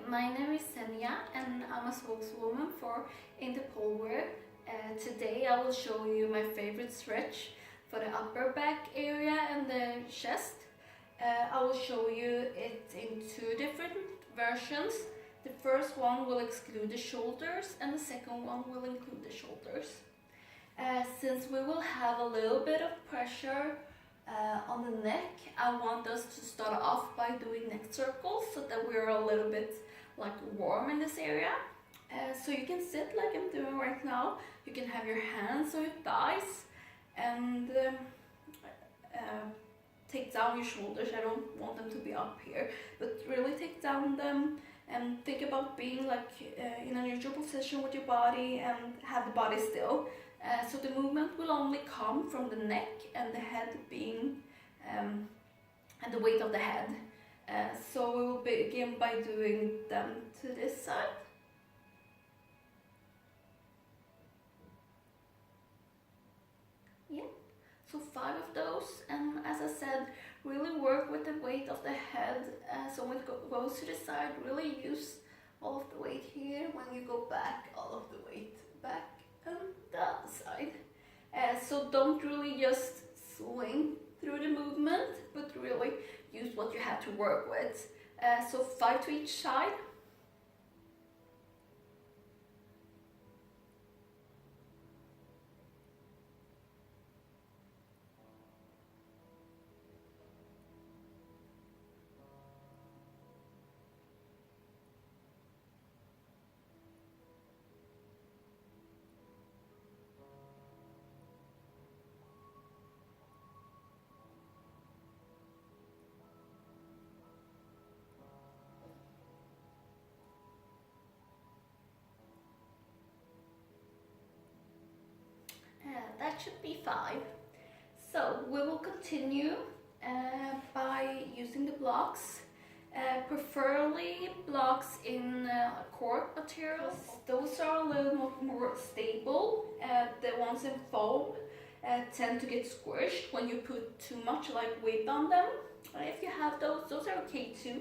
my name is Zenia and I'm a spokeswoman for Interpol Wear. Today I will show you my favorite stretch for the upper back area and the chest. I will show you it in two different versions. The first one will exclude the shoulders and the second one will include the shoulders. Since we will have a little bit of pressure on the neck, I want us to start off by doing neck circles so that we're a little bit like warm in this area. So you can sit like I'm doing right now. You can have your hands on your thighs and take down your shoulders. I don't want them to be up here, but really take down them and think about being like in a neutral position with your body and have the body still. So the movement will only come from the neck and the head being and the weight of the head. So we will begin by doing them to this side. Yeah, so 5 of those, and as I said, really work with the weight of the head. So when it goes to the side, really use all of the weight here. When you go back, all of the weight back and the other side. So don't really just swing through the movement, but really use what you have to work with. So 5 to each side. That should be 5. So we will continue by using the blocks, preferably blocks in cork materials. Those are a little more stable. The ones in foam tend to get squished when you put too much like weight on them. If you have those are okay too,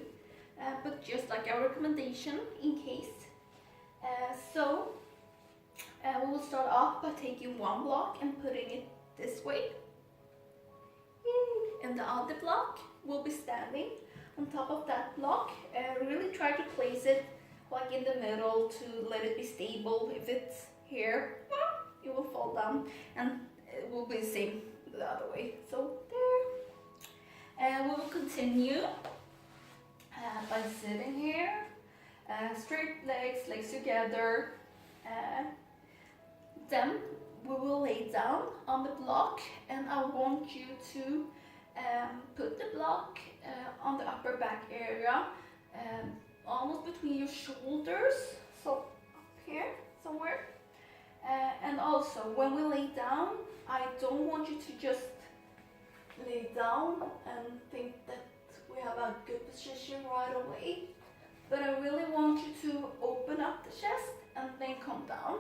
but just like a recommendation in case. We will start off by taking one block and putting it this way. And the other block will be standing on top of that block. Really try to place it like in the middle to let it be stable. If it's here, it will fall down, and it will be the same the other way. So there. We will continue by sitting here. Straight legs, legs together. Then we will lay down on the block, and I want you to put the block on the upper back area, almost between your shoulders, so up here somewhere. And also when we lay down, I don't want you to just lay down and think that we have a good position right away, but I really want you to open up the chest and then come down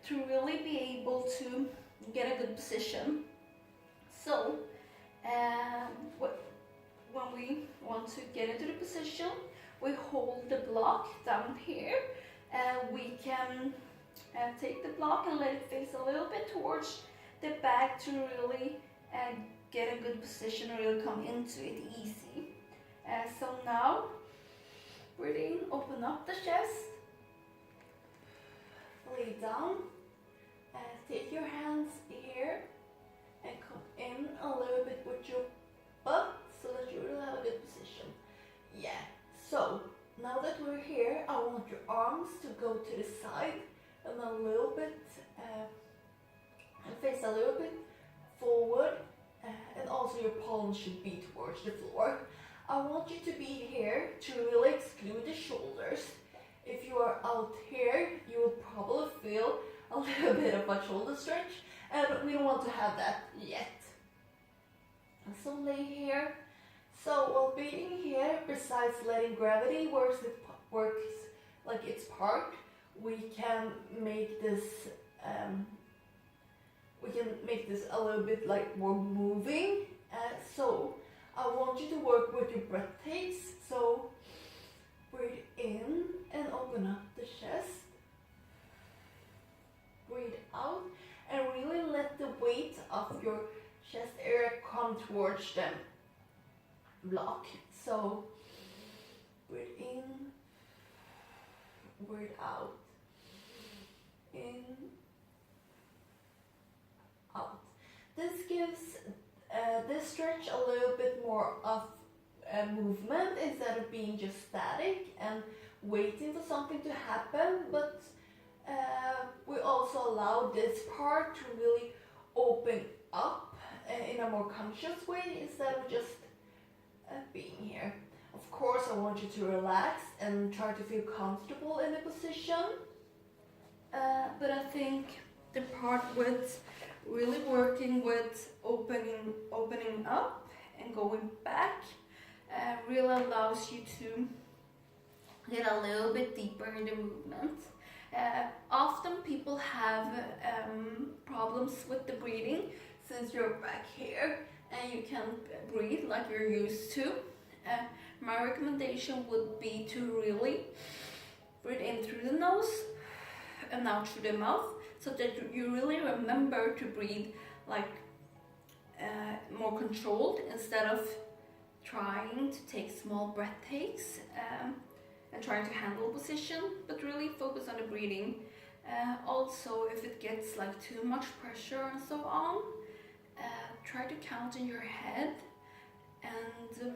to really be able to get a good position. So when we want to get into the position, we hold the block down here. We can take the block and let it face a little bit towards the back to really get a good position and really come into it easy. So now, breathe in, open up the chest, lay down, take your hands here and come in a little bit with your butt so that you really have a good position. Yeah, so now that we're here, I want your arms to go to the side and a little bit and face a little bit forward, and also your palms should be towards the floor. I want you to be here to really exclude the shoulders. If you are out here, you will probably feel a little bit of a shoulder stretch, but we don't want to have that yet. So lay here. So while being here, besides letting gravity works like its part, we can make this a little bit like more moving. So I want you to work with your breath takes. So breathe in towards the block. So breathe in, breathe out, in, out. This gives this stretch a little bit more of movement instead of being just static and waiting for something to happen, but we also allow this part to really open up in a more conscious way instead of just being here. Of course, I want you to relax and try to feel comfortable in the position, but I think the part with really working with opening up and going back really allows you to get a little bit deeper in the movement. Often people have problems with the breathing since you're back here and you can't breathe like you're used to. My recommendation would be to really breathe in through the nose and out through the mouth, so that you really remember to breathe like more controlled instead of trying to take small breath takes and trying to handle position, but really focus on the breathing. Also, if it gets like too much pressure and so on, try to count in your head and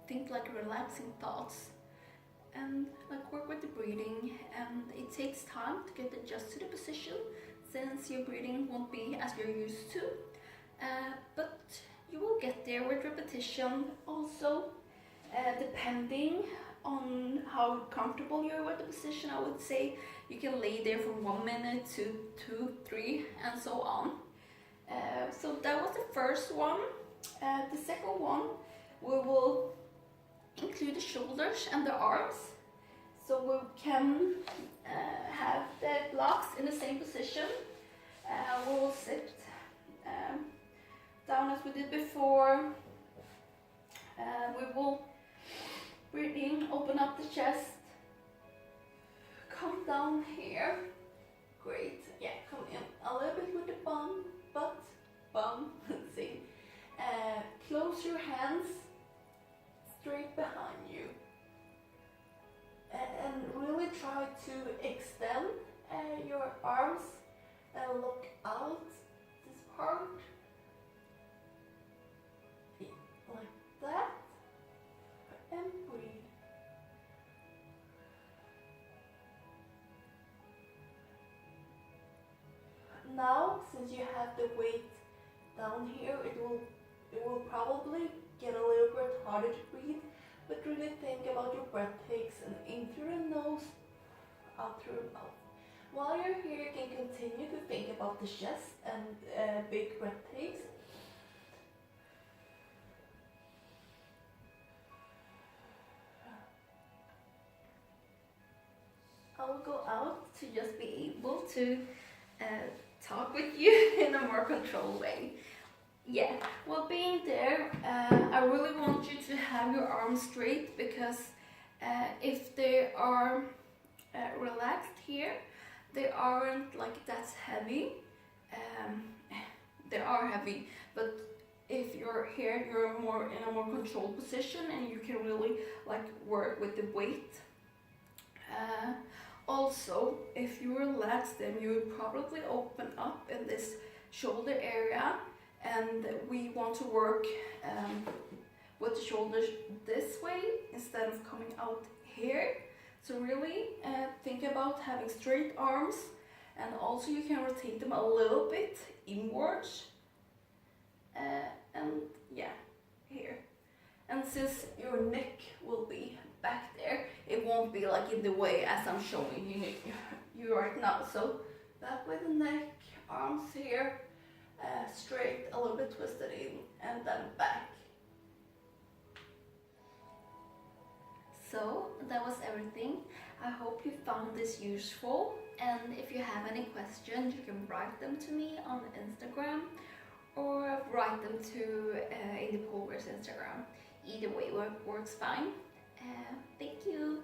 think like relaxing thoughts and like work with the breathing. And it takes time to get adjusted to the position since your breathing won't be as you're used to, but you will get there with repetition. Also, depending on how comfortable you are with the position, I would say you can lay there from 1 minute to 2, 3 and so on. So that was the first one. The second one, we will include the shoulders and the arms, so we can have the blocks in the same position. We will sit down as we did before. We will breathe in, open up the chest, come down here. Great, yeah, come in a little bit with the bum, see. Close your hands straight behind you and really try to extend your arms and look out this part like that and breathe. Now, since you have the weight down here, it will probably get a little bit harder to breathe, but really think about your breath takes and in through the nose, out through the mouth. While you're here, you can continue to think about the chest and big breath takes. I will go out to just be able to talk with you in a more controlled way. Yeah, well, being there, I really want you to have your arms straight, because if they are relaxed here, they aren't like that heavy. They are heavy, but if you're here, you're more in a more controlled position and you can really like work with the weight. Also, if you relax, then you would probably open up in this shoulder area, and we want to work with the shoulders this way instead of coming out here. So really think about having straight arms, and also you can rotate them a little bit inwards, and yeah, here. And since your neck will be back there, it won't be like in the way as I'm showing you right now. So back with the neck, arms here, straight, a little bit twisted in, and then back. So that was everything. I hope you found this useful, and if you have any questions, you can write them to me on Instagram or write them to Indie Pulver's Instagram. Either way works fine. Thank you.